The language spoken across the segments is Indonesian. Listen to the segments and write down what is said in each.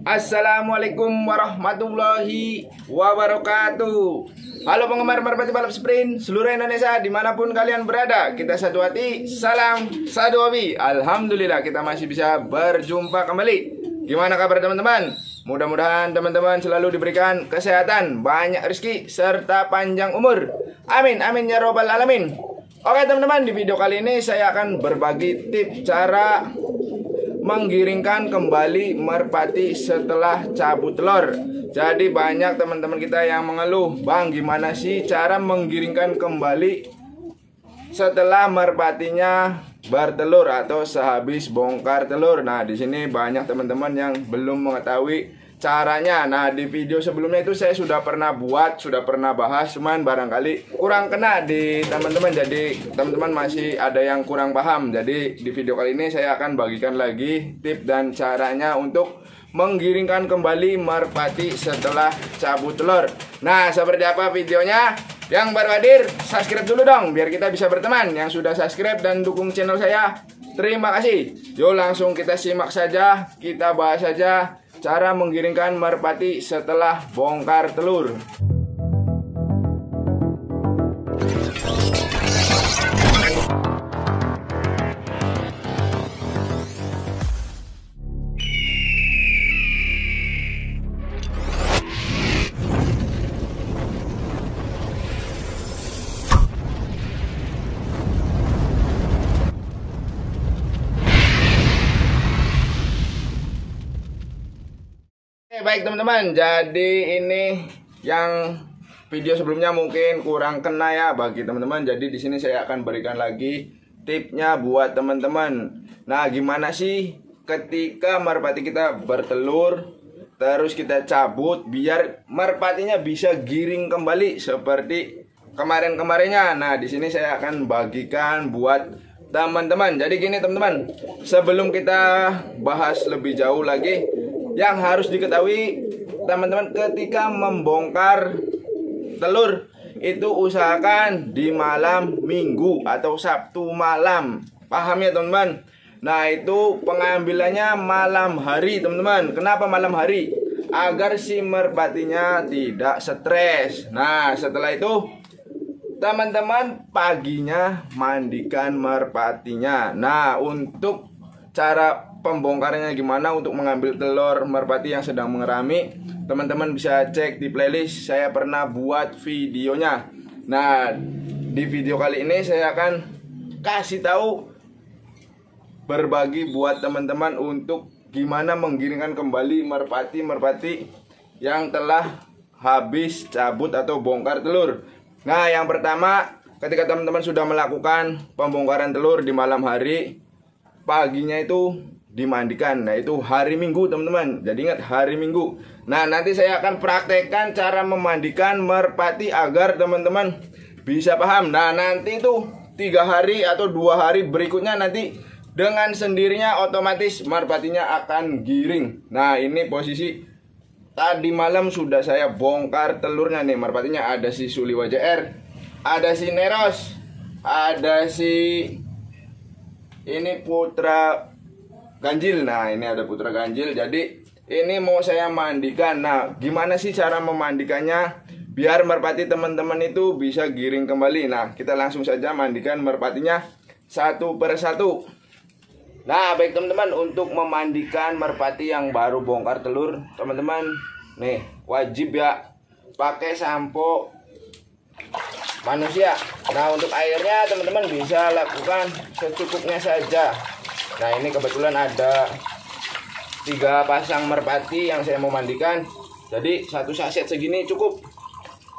Assalamualaikum warahmatullahi wabarakatuh. Halo penggemar merpati balap sprint seluruh Indonesia, dimanapun kalian berada, kita satu hati, salam satu hobi. Alhamdulillah kita masih bisa berjumpa kembali. Gimana kabar teman-teman? Mudah-mudahan teman-teman selalu diberikan kesehatan, banyak rezeki, serta panjang umur. Amin, amin ya robbal alamin. Oke teman-teman, di video kali ini saya akan berbagi tips cara menggiringkan kembali merpati setelah cabut telur. Jadi banyak teman-teman kita yang mengeluh, "Bang, gimana sih cara menggiringkan kembali setelah merpatinya bertelur atau sehabis bongkar telur?" Nah, di sini banyak teman-teman yang belum mengetahui caranya. Nah, di video sebelumnya itu saya sudah pernah buat, sudah pernah bahas, cuman barangkali kurang kena di teman-teman. Jadi teman-teman masih ada yang kurang paham. Jadi di video kali ini saya akan bagikan lagi tips dan caranya untuk menggiringkan kembali merpati setelah cabut telur. Nah, seperti apa videonya? Yang baru hadir, subscribe dulu dong biar kita bisa berteman. Yang sudah subscribe dan dukung channel saya, terima kasih. Yuk langsung kita simak saja, kita bahas saja cara menggiringkan merpati setelah bongkar telur. Baik teman-teman, jadi ini yang video sebelumnya mungkin kurang kena ya bagi teman-teman. Jadi di sini saya akan berikan lagi tipsnya buat teman-teman. Nah, gimana sih ketika merpati kita bertelur terus kita cabut biar merpatinya bisa giring kembali seperti kemarin-kemarinnya. Nah, di sini saya akan bagikan buat teman-teman. Jadi gini teman-teman, sebelum kita bahas lebih jauh lagi, yang harus diketahui teman-teman ketika membongkar telur itu usahakan di malam Minggu atau Sabtu malam. Paham ya teman-teman? Nah, itu pengambilannya malam hari teman-teman. Kenapa malam hari? Agar si merpatinya tidak stres. Nah, setelah itu teman-teman paginya mandikan merpatinya. Nah, untuk cara pembongkarannya gimana untuk mengambil telur merpati yang sedang mengerami, teman-teman bisa cek di playlist, saya pernah buat videonya. Nah, di video kali ini saya akan kasih tahu, berbagi buat teman-teman untuk gimana menggiringkan kembali merpati-merpati yang telah habis cabut atau bongkar telur. Nah, yang pertama, ketika teman-teman sudah melakukan pembongkaran telur di malam hari, paginya itu dimandikan. Nah, itu hari Minggu teman-teman. Jadi ingat, hari Minggu. Nah, nanti saya akan praktekkan cara memandikan merpati agar teman-teman bisa paham. Nah, nanti itu 3 hari atau 2 hari berikutnya nanti dengan sendirinya otomatis merpatinya akan giring. Nah, ini posisi tadi malam sudah saya bongkar telurnya nih. Merpatinya ada si Suliwa JR, ada si Neros, ada si ini Putra Ganjil. Nah, ini ada Putra Ganjil. Jadi ini mau saya mandikan. Nah, gimana sih cara memandikannya biar merpati teman-teman itu bisa giring kembali? Nah, kita langsung saja mandikan merpatinya satu per satu. Nah, baik teman-teman, untuk memandikan merpati yang baru bongkar telur, teman-teman nih wajib ya pakai sampo manusia. Nah, untuk airnya teman-teman bisa lakukan secukupnya saja. Nah, ini kebetulan ada 3 pasang merpati yang saya mau mandikan. Jadi 1 saset segini cukup.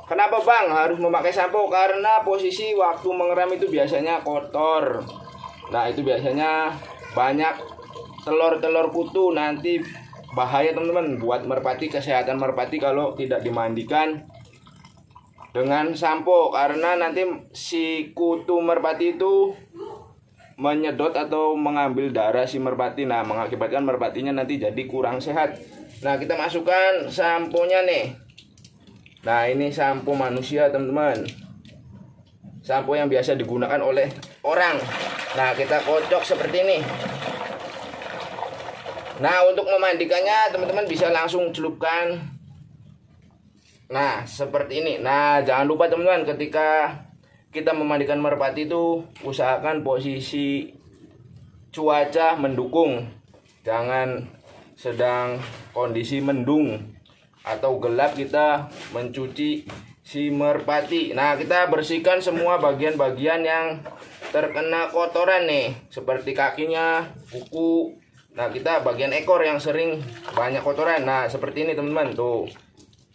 Kenapa bang harus memakai sampo? Karena posisi waktu mengeram itu biasanya kotor. Nah, itu biasanya banyak telur-telur kutu. Nanti bahaya teman-teman buat merpati, kesehatan merpati kalau tidak dimandikan dengan sampo. Karena nanti si kutu merpati itu menyedot atau mengambil darah si merpati. Nah, mengakibatkan merpatinya nanti jadi kurang sehat. Nah, kita masukkan sampo-nya nih. Nah, ini sampo manusia, teman-teman. Sampo yang biasa digunakan oleh orang. Nah, kita kocok seperti ini. Nah, untuk memandikannya teman-teman bisa langsung celupkan. Nah, seperti ini. Nah, jangan lupa teman-teman, ketika kita memandikan merpati itu usahakan posisi cuaca mendukung. Jangan sedang kondisi mendung atau gelap kita mencuci si merpati. Nah, kita bersihkan semua bagian-bagian yang terkena kotoran nih, seperti kakinya, kuku. Nah, kita bagian ekor yang sering banyak kotoran. Nah, seperti ini teman-teman, tuh.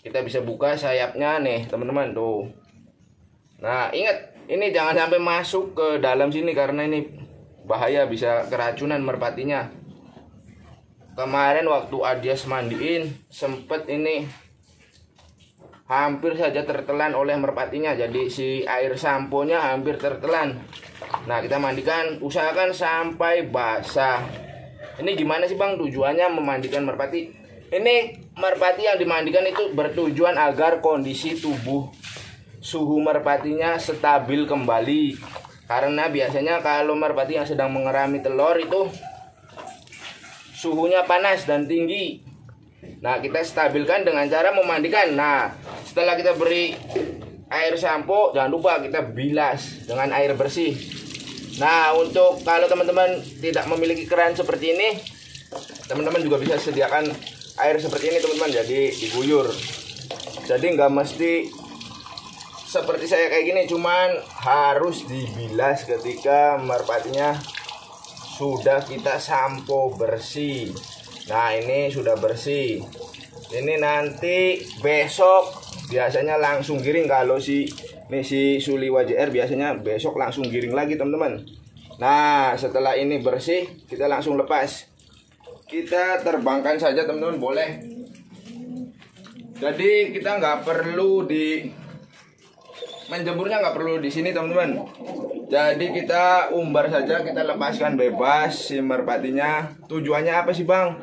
Kita bisa buka sayapnya nih, teman-teman, tuh. Nah, ingat, ini jangan sampai masuk ke dalam sini karena ini bahaya, bisa keracunan merpatinya. Kemarin waktu Adyas mandiin, sempet ini hampir saja tertelan oleh merpatinya. Jadi si air samponya hampir tertelan. Nah, kita mandikan, usahakan sampai basah. Ini gimana sih Bang tujuannya memandikan merpati? Ini merpati yang dimandikan itu bertujuan agar kondisi tubuh suhu merpatinya stabil kembali. Karena biasanya kalau merpati yang sedang mengerami telur itu suhunya panas dan tinggi. Nah, kita stabilkan dengan cara memandikan. Nah, setelah kita beri air sampo, jangan lupa kita bilas dengan air bersih. Nah, untuk kalau teman-teman tidak memiliki keran seperti ini, teman-teman juga bisa sediakan air seperti ini teman-teman, jadi diguyur. Jadi nggak mesti seperti saya kayak gini, cuman harus dibilas ketika merpatinya sudah kita sampo bersih. Nah, ini sudah bersih. Ini nanti besok biasanya langsung giring. Kalau si Suli WJR biasanya besok langsung giring lagi teman-teman. Nah, setelah ini bersih kita langsung lepas. Kita terbangkan saja teman-teman, boleh. Jadi kita nggak perlu menjemurnya, nggak perlu di sini teman-teman. Jadi kita umbar saja, kita lepaskan bebas si merpatinya. Tujuannya apa sih Bang?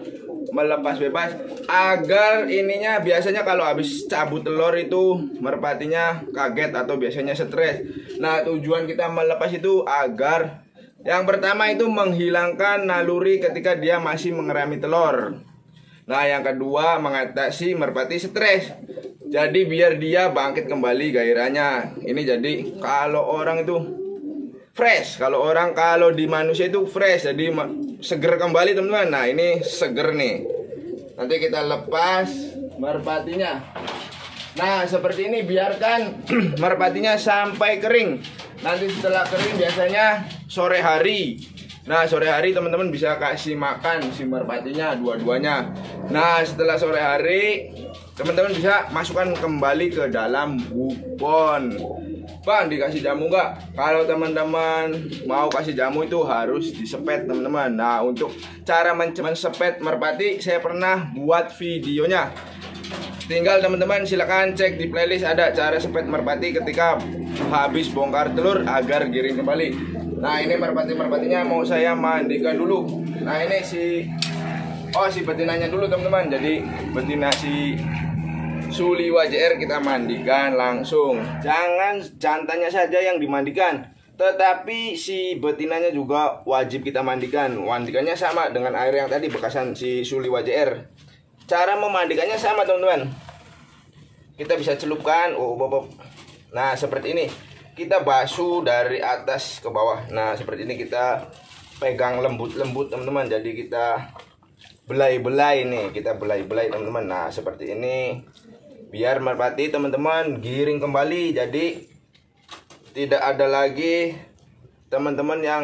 Melepas bebas agar ininya, biasanya kalau habis cabut telur itu merpatinya kaget atau biasanya stres. Nah, tujuan kita melepas itu agar yang pertama itu menghilangkan naluri ketika dia masih mengerami telur. Nah, yang kedua mengatasi merpati stres. Jadi biar dia bangkit kembali gairahnya. Ini jadi kalau orang itu fresh, kalau di manusia itu fresh, jadi seger kembali teman-teman. Nah, ini seger nih. Nanti kita lepas merpatinya. Nah, seperti ini, biarkan merpatinya sampai kering. Nanti setelah kering biasanya sore hari. Nah, sore hari teman-teman bisa kasih makan si merpatinya dua-duanya. Nah, setelah sore hari teman-teman bisa masukkan kembali ke dalam bupon. Bang, dikasih jamu nggak? Kalau teman-teman mau kasih jamu itu harus disepet teman-teman. Nah, untuk cara mensepet merpati saya pernah buat videonya. Tinggal teman-teman silakan cek di playlist, ada cara sepet merpati ketika habis bongkar telur agar giring kembali. Nah, ini merpatinya mau saya mandikan dulu. Nah, ini si betinanya dulu teman-teman. Jadi betina si Suli WJR kita mandikan langsung. Jangan jantannya saja yang dimandikan, tetapi si betinanya juga wajib kita mandikan. Mandikannya sama dengan air yang tadi bekasan si Suli WJR. Cara memandikannya sama teman-teman. Kita bisa celupkan. Nah, seperti ini. Kita basuh dari atas ke bawah. Nah, seperti ini kita pegang lembut-lembut teman-teman. Jadi kita belai-belai nih. Kita belai-belai teman-teman. Nah, seperti ini. Biar merpati teman-teman giring kembali. Jadi tidak ada lagi teman-teman yang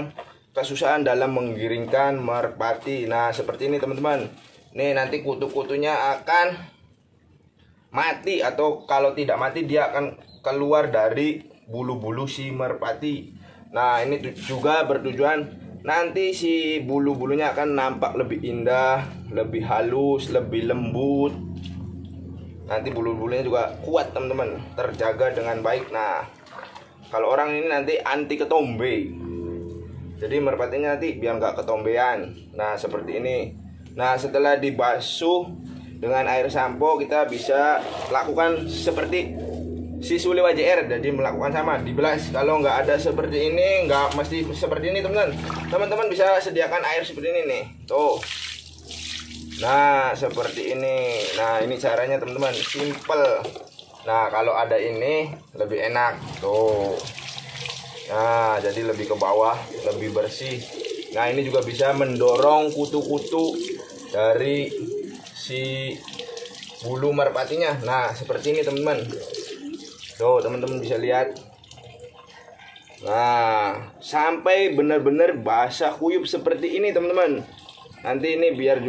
kesusahan dalam menggiringkan merpati. Nah, seperti ini teman-teman. Nih, nanti kutu-kutunya akan mati, atau kalau tidak mati dia akan keluar dari bulu-bulu si merpati. Nah, ini juga bertujuan nanti si bulu-bulunya akan nampak lebih indah, lebih halus, lebih lembut. Nanti bulu-bulunya juga kuat teman-teman, terjaga dengan baik. Nah, kalau orang ini nanti anti ketombe. Jadi merpatinya nanti biar nggak ketombean. Nah seperti ini. Nah setelah dibasuh dengan air sampo, kita bisa lakukan seperti si Suli WJR. Jadi melakukan sama, dibelas. Kalau nggak ada seperti ini, nggak mesti seperti ini teman-teman. Teman-teman bisa sediakan air seperti ini nih. Tuh. Nah seperti ini. Nah ini caranya teman-teman, simple. Nah kalau ada ini lebih enak. Tuh. Nah jadi lebih ke bawah, lebih bersih. Nah ini juga bisa mendorong kutu-kutu dari si bulu merpatinya. Nah seperti ini teman-teman. Tuh teman-teman bisa lihat. Nah sampai benar-benar basah kuyup seperti ini teman-teman. Nanti ini biar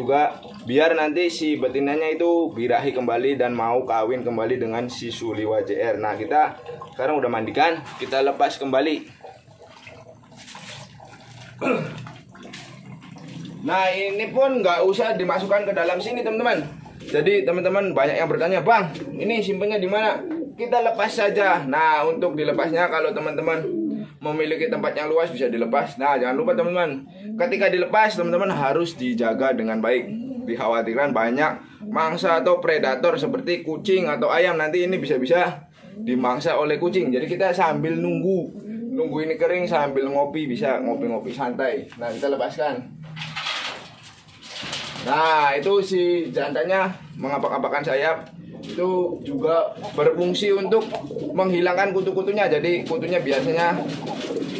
nanti si betinanya itu birahi kembali dan mau kawin kembali dengan si Suli WJR. Nah kita sekarang udah mandikan, kita lepas kembali. Nah ini pun nggak usah dimasukkan ke dalam sini teman-teman. Jadi teman-teman banyak yang bertanya, bang ini simpennya di mana? Kita lepas saja. Nah untuk dilepasnya, kalau teman-teman memiliki tempat yang luas bisa dilepas. Nah jangan lupa teman-teman, ketika dilepas teman-teman harus dijaga dengan baik. Dikhawatirkan banyak mangsa atau predator seperti kucing atau ayam, nanti ini bisa-bisa dimangsa oleh kucing. Jadi kita sambil nunggu ini kering sambil ngopi, bisa ngopi-ngopi santai. Nah kita lepaskan. Nah itu si jantannya mengapak-apakan sayap, itu juga berfungsi untuk menghilangkan kutu-kutunya. Jadi kutunya biasanya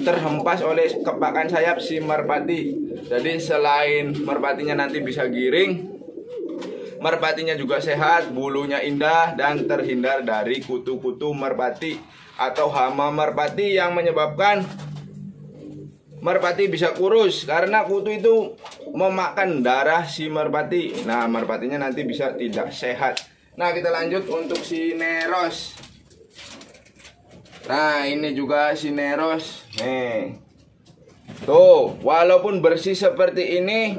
terhempas oleh kepakan sayap si merpati. Jadi selain merpatinya nanti bisa giring, merpatinya juga sehat, bulunya indah, dan terhindar dari kutu-kutu merpati atau hama merpati yang menyebabkan merpati bisa kurus. Karena kutu itu memakan darah si merpati. Nah merpatinya nanti bisa tidak sehat. Nah kita lanjut untuk si Neros. Nah ini juga si Neros. Nih tuh, walaupun bersih seperti ini,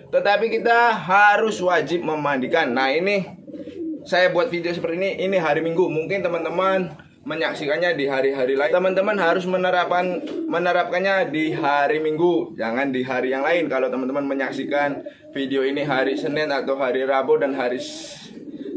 tetapi kita harus wajib memandikan. Nah ini saya buat video seperti ini hari Minggu. Mungkin teman-teman menyaksikannya di hari-hari lain. Teman-teman harus menerapkannya di hari Minggu, jangan di hari yang lain. Kalau teman-teman menyaksikan video ini hari Senin atau hari Rabu dan hari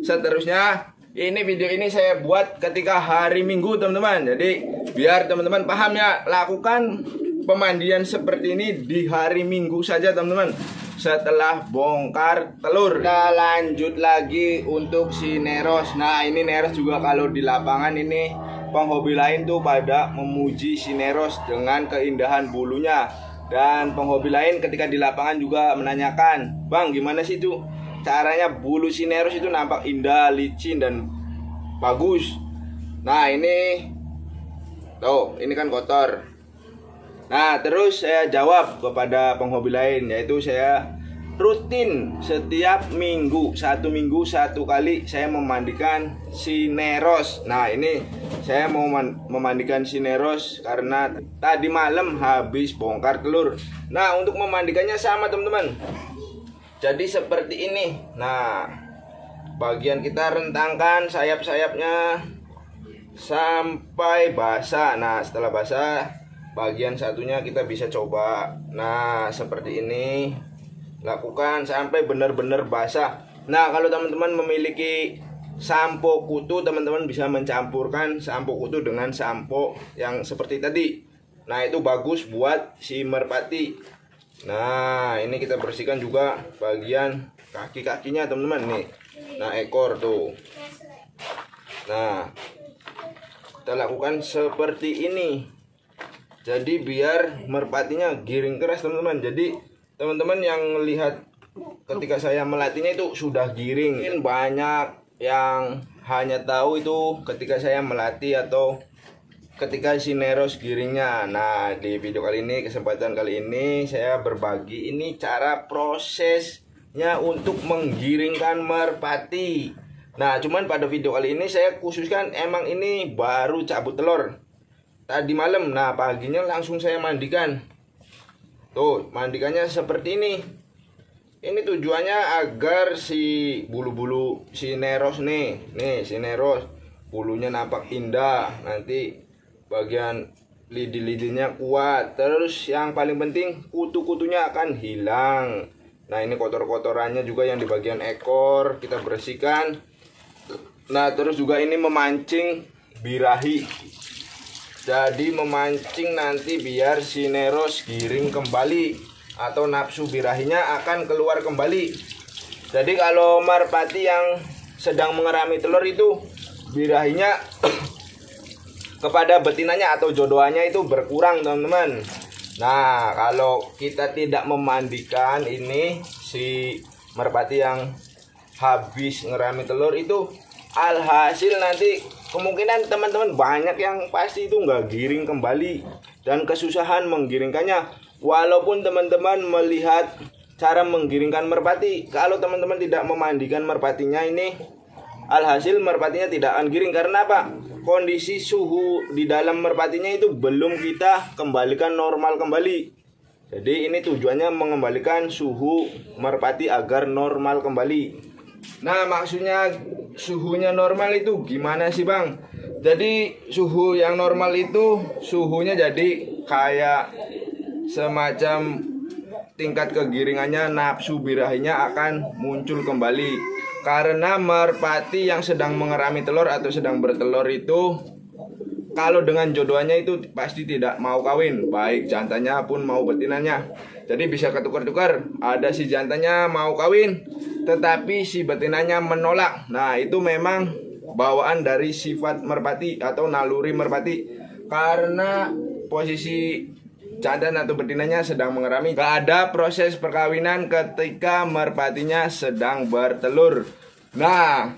seterusnya, ini video ini saya buat ketika hari Minggu teman-teman. Jadi biar teman-teman paham ya, lakukan pemandian seperti ini di hari Minggu saja teman-teman, setelah bongkar telur. Kita lanjut lagi untuk si Neros. Nah ini Neros juga kalau di lapangan ini penghobi lain tuh pada memuji si Neros dengan keindahan bulunya. Dan penghobi lain ketika di lapangan juga menanyakan, bang gimana sih tuh caranya bulu si Neros itu nampak indah, licin, dan bagus. Nah ini tuh, ini kan kotor. Nah terus saya jawab kepada penghobi lain, yaitu saya rutin setiap minggu, satu minggu satu kali saya memandikan si Neros. Nah ini saya mau memandikan si Neros karena tadi malam habis bongkar telur. Nah untuk memandikannya sama teman-teman, jadi seperti ini. Nah bagian kita rentangkan sayap-sayapnya sampai basah. Nah setelah basah, bagian satunya kita bisa coba. Nah seperti ini, lakukan sampai benar-benar basah. Nah kalau teman-teman memiliki sampo kutu, teman-teman bisa mencampurkan sampo kutu dengan sampo yang seperti tadi. Nah itu bagus buat si merpati. Nah ini kita bersihkan juga bagian kaki-kakinya teman-teman nih. Nah ekor tuh. Nah kita lakukan seperti ini. Jadi biar merpatinya giring keras teman-teman. Jadi teman-teman yang lihat ketika saya melatihnya itu sudah giring. Mungkin banyak yang hanya tahu itu ketika saya melatih atau ketika si Neros giringnya. Nah di video kali ini, kesempatan kali ini saya berbagi ini cara prosesnya untuk menggiringkan merpati. Nah cuman pada video kali ini saya khususkan emang ini baru cabut telur tadi malam. Nah paginya langsung saya mandikan. Tuh mandikannya seperti ini. Ini tujuannya agar si bulu-bulu si Neros nih si Neros bulunya nampak indah. Nanti bagian lidi-lidinya kuat. Terus yang paling penting kutu-kutunya akan hilang. Nah ini kotor-kotorannya juga yang di bagian ekor kita bersihkan. Nah terus juga ini memancing birahi. Jadi memancing nanti biar si Neros giring kembali atau nafsu birahinya akan keluar kembali. Jadi kalau merpati yang sedang mengerami telur itu birahinya kepada betinanya atau jodohannya itu berkurang teman-teman. Nah kalau kita tidak memandikan ini si merpati yang habis ngerami telur itu, alhasil nanti kemungkinan teman-teman banyak yang pasti itu nggak giring kembali dan kesusahan menggiringkannya. Walaupun teman-teman melihat cara menggiringkan merpati, kalau teman-teman tidak memandikan merpatinya ini, alhasil merpatinya tidak akan giring. Karena apa? Kondisi suhu di dalam merpatinya itu belum kita kembalikan normal kembali. Jadi ini tujuannya mengembalikan suhu merpati agar normal kembali. Nah maksudnya suhunya normal itu gimana sih bang? Jadi suhu yang normal itu suhunya jadi kayak semacam tingkat kegiringannya, nafsu birahinya akan muncul kembali. Karena merpati yang sedang mengerami telur atau sedang bertelur itu kalau dengan jodohannya itu pasti tidak mau kawin, baik jantannya pun mau betinanya. Jadi bisa ketukar-tukar, ada si jantannya mau kawin tetapi si betinanya menolak. Nah itu memang bawaan dari sifat merpati atau naluri merpati. Karena posisi jantan atau betinanya sedang mengerami, gak ada proses perkawinan ketika merpatinya sedang bertelur. Nah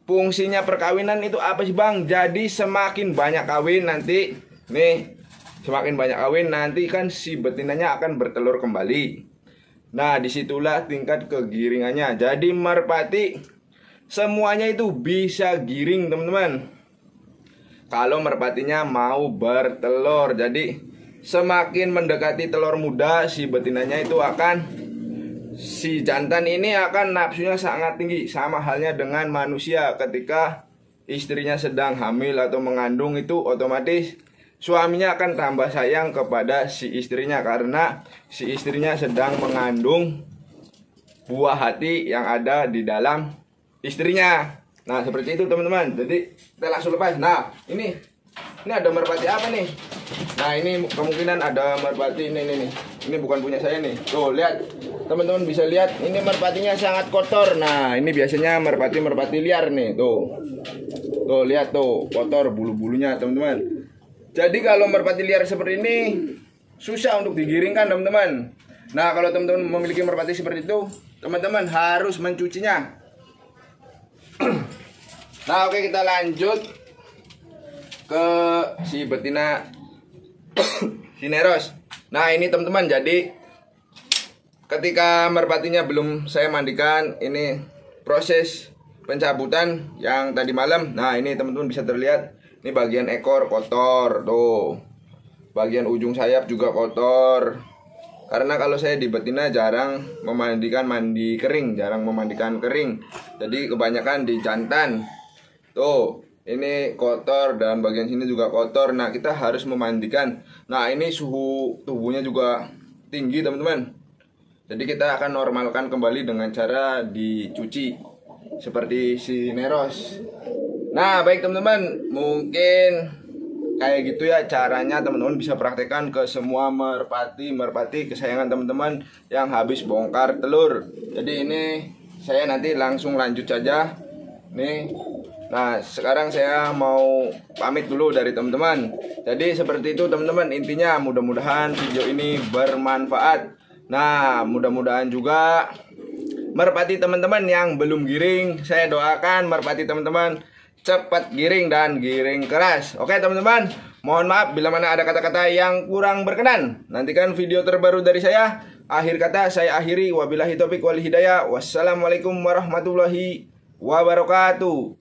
fungsinya perkawinan itu apa sih bang? Jadi semakin banyak kawin nanti nih, semakin banyak kawin nanti kan si betinanya akan bertelur kembali. Nah disitulah tingkat kegiringannya. Jadi merpati semuanya itu bisa giring teman-teman kalau merpatinya mau bertelur. Jadi semakin mendekati telur muda si betinanya itu akan, si jantan ini akan nafsunya sangat tinggi. Sama halnya dengan manusia, ketika istrinya sedang hamil atau mengandung itu otomatis suaminya akan tambah sayang kepada si istrinya karena si istrinya sedang mengandung buah hati yang ada di dalam istrinya. Nah seperti itu teman-teman. Jadi kita langsung lepas. Nah ini ada merpati apa nih? Nah ini kemungkinan ada merpati ini. Ini bukan punya saya nih. Tuh lihat teman-teman, bisa lihat ini merpatinya sangat kotor. Nah ini biasanya merpati liar nih. Tuh lihat tuh kotor bulu-bulunya teman-teman. Jadi kalau merpati liar seperti ini susah untuk digiringkan teman-teman. Nah kalau teman-teman memiliki merpati seperti itu, teman-teman harus mencucinya. Nah oke, kita lanjut ke si betina si Neros. Nah ini teman-teman, jadi ketika merpatinya belum saya mandikan, ini proses pencabutan yang tadi malam. Nah ini teman-teman bisa terlihat, ini bagian ekor kotor, tuh bagian ujung sayap juga kotor. Karena kalau saya di betina jarang memandikan mandi kering, jarang memandikan kering. Jadi kebanyakan di jantan. Tuh, ini kotor dan bagian sini juga kotor. Nah, kita harus memandikan. Nah, ini suhu tubuhnya juga tinggi, teman-teman. Jadi kita akan normalkan kembali dengan cara dicuci seperti si Neros. Nah, baik teman-teman, mungkin kayak gitu ya caranya. Teman-teman bisa praktekkan ke semua merpati kesayangan teman-teman yang habis bongkar telur. Jadi ini saya nanti langsung lanjut saja nih. Nah sekarang saya mau pamit dulu dari teman-teman. Jadi seperti itu teman-teman, intinya mudah-mudahan video ini bermanfaat. Nah mudah-mudahan juga merpati teman-teman yang belum giring, saya doakan merpati teman-teman cepat giring dan giring keras. Oke teman-teman, mohon maaf bila mana ada kata-kata yang kurang berkenan. Nantikan video terbaru dari saya. Akhir kata saya akhiri, wabillahi taufiq wal hidayah. Wassalamualaikum warahmatullahi wabarakatuh.